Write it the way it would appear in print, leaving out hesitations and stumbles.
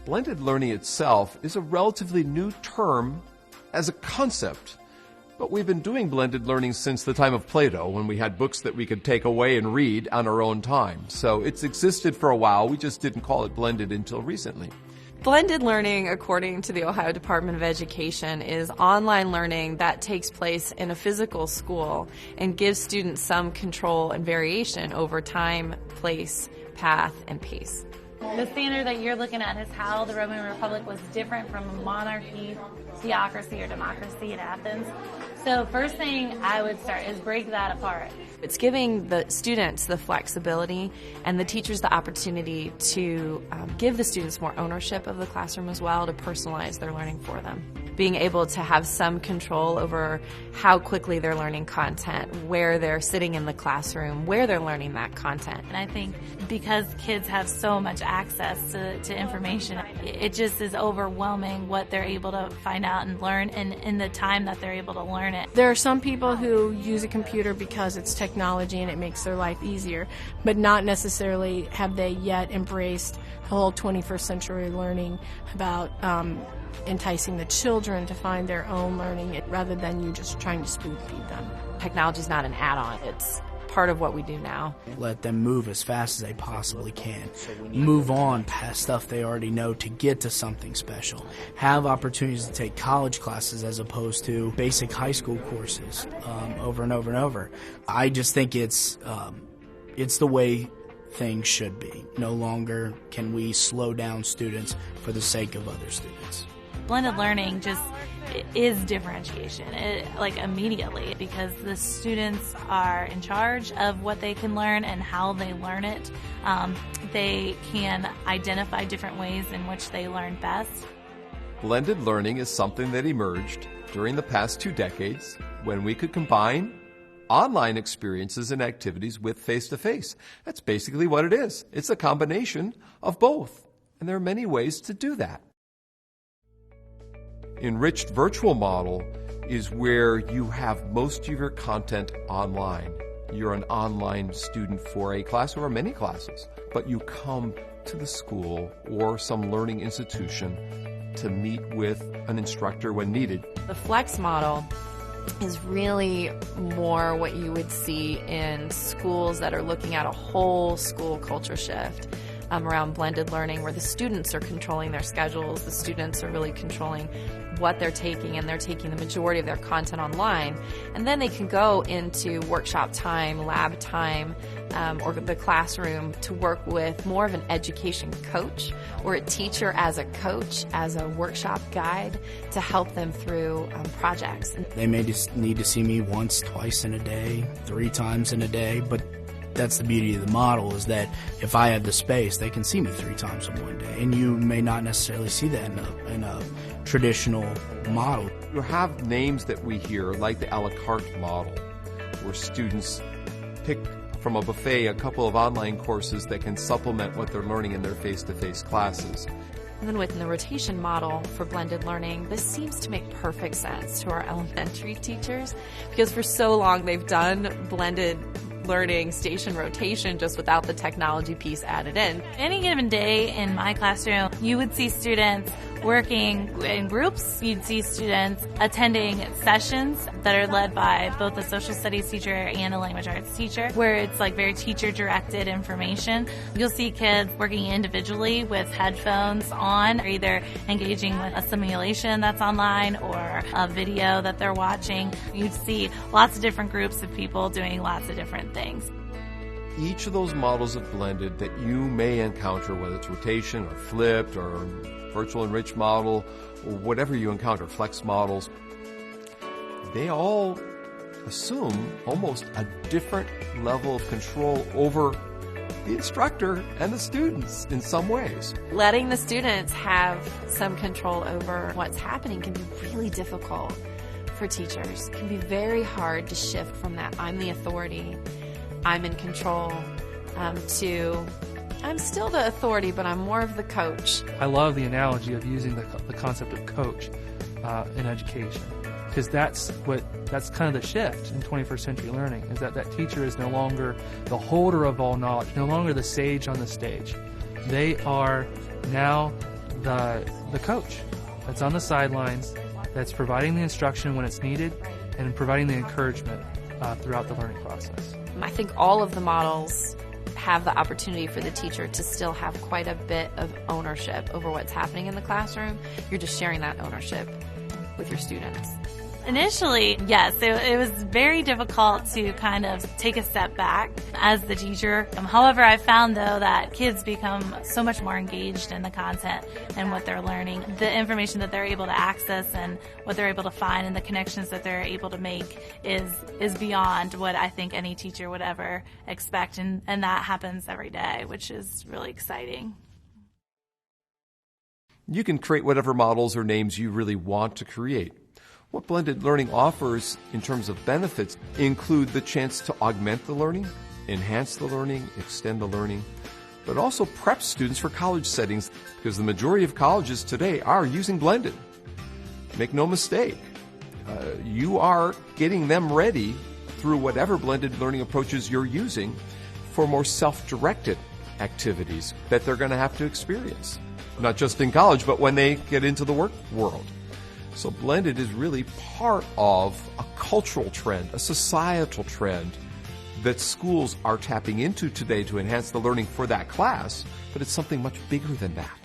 Blended learning itself is a relatively new term as a concept, but we've been doing blended learning since the time of Plato, when we had books that we could take away and read on our own time. So it's existed for a while, we just didn't call it blended until recently. Blended learning, according to the Ohio Department of Education, is online learning that takes place in a physical school and gives students some control and variation over time, place, path, and pace. The standard that you're looking at is how the Roman Republic was different from a monarchy, theocracy, or democracy in Athens. So first thing I would start is break that apart. It's giving the students the flexibility and the teachers the opportunity to give the students more ownership of the classroom as well, to personalize their learning for them. Being able to have some control over how quickly they're learning content, where they're sitting in the classroom, where they're learning that content. And I think because kids have so much access to information, it just is overwhelming what they're able to find out and learn in the time that they're able to learn it. There are some people who use a computer because it's technology and it makes their life easier, but not necessarily have they yet embraced the whole 21st century learning about enticing the children to find their own learning rather than you just trying to spoon feed them. Technology is not an add-on, it's part of what we do now. Let them move as fast as they possibly can. Move on past stuff they already know to get to something special. Have opportunities to take college classes as opposed to basic high school courses over and over and over. I just think it's the way things should be. No longer can we slow down students for the sake of other students. Blended learning just is differentiation, immediately, because the students are in charge of what they can learn and how they learn it. They can identify different ways in which they learn best. Blended learning is something that emerged during the past 2 decades when we could combine online experiences and activities with face-to-face. That's basically what it is. It's a combination of both, and there are many ways to do that. Enriched virtual model is where you have most of your content online. You're an online student for a class or many classes, but you come to the school or some learning institution to meet with an instructor when needed. The flex model is really more what you would see in schools that are looking at a whole school culture shift around blended learning, where the students are controlling their schedules, the students are really controlling what they're taking, and they're taking the majority of their content online. And then they can go into workshop time, lab time, or the classroom to work with more of an education coach or a teacher as a coach, as a workshop guide to help them through projects. They may just need to see me once, twice in a day, 3 times in a day, but that's the beauty of the model, is that if I have the space, they can see me 3 times in one day. And you may not necessarily see that in a traditional model. You have names that we hear, like the a la carte model, where students pick from a buffet a couple of online courses that can supplement what they're learning in their face-to-face classes. And then within the rotation model for blended learning, this seems to make perfect sense to our elementary teachers, because for so long they've done blended learning station rotation just without the technology piece added in. Any given day in my classroom, you would see students working in groups. You'd see students attending sessions that are led by both a social studies teacher and a language arts teacher, where it's like very teacher-directed information. You'll see kids working individually with headphones on, or either engaging with a simulation that's online or a video that they're watching. You'd see lots of different groups of people doing lots of different things. Each of those models of blended that you may encounter, whether it's rotation or flipped or virtual enriched model or whatever you encounter, flex models, they all assume almost a different level of control over the instructor and the students in some ways. Letting the students have some control over what's happening can be really difficult for teachers. It can be very hard to shift from that I'm the authority, I'm in control, to I'm still the authority, but I'm more of the coach. I love the analogy of using the concept of coach in education, because that's kind of the shift in 21st century learning, is that teacher is no longer the holder of all knowledge, no longer the sage on the stage. They are now the coach that's on the sidelines, that's providing the instruction when it's needed and providing the encouragement throughout the learning process. I think all of the models have the opportunity for the teacher to still have quite a bit of ownership over what's happening in the classroom. You're just sharing that ownership with your students. Initially, yes, it was very difficult to kind of take a step back as the teacher. However, I found, though, that kids become so much more engaged in the content and what they're learning. The information that they're able to access and what they're able to find and the connections that they're able to make is beyond what I think any teacher would ever expect, and that happens every day, which is really exciting. You can create whatever models or names you really want to create. What blended learning offers in terms of benefits include the chance to augment the learning, enhance the learning, extend the learning, but also prep students for college settings, because the majority of colleges today are using blended. Make no mistake, you are getting them ready through whatever blended learning approaches you're using for more self-directed activities that they're going to have to experience, not just in college, but when they get into the work world. So blended is really part of a cultural trend, a societal trend that schools are tapping into today to enhance the learning for that class, but it's something much bigger than that.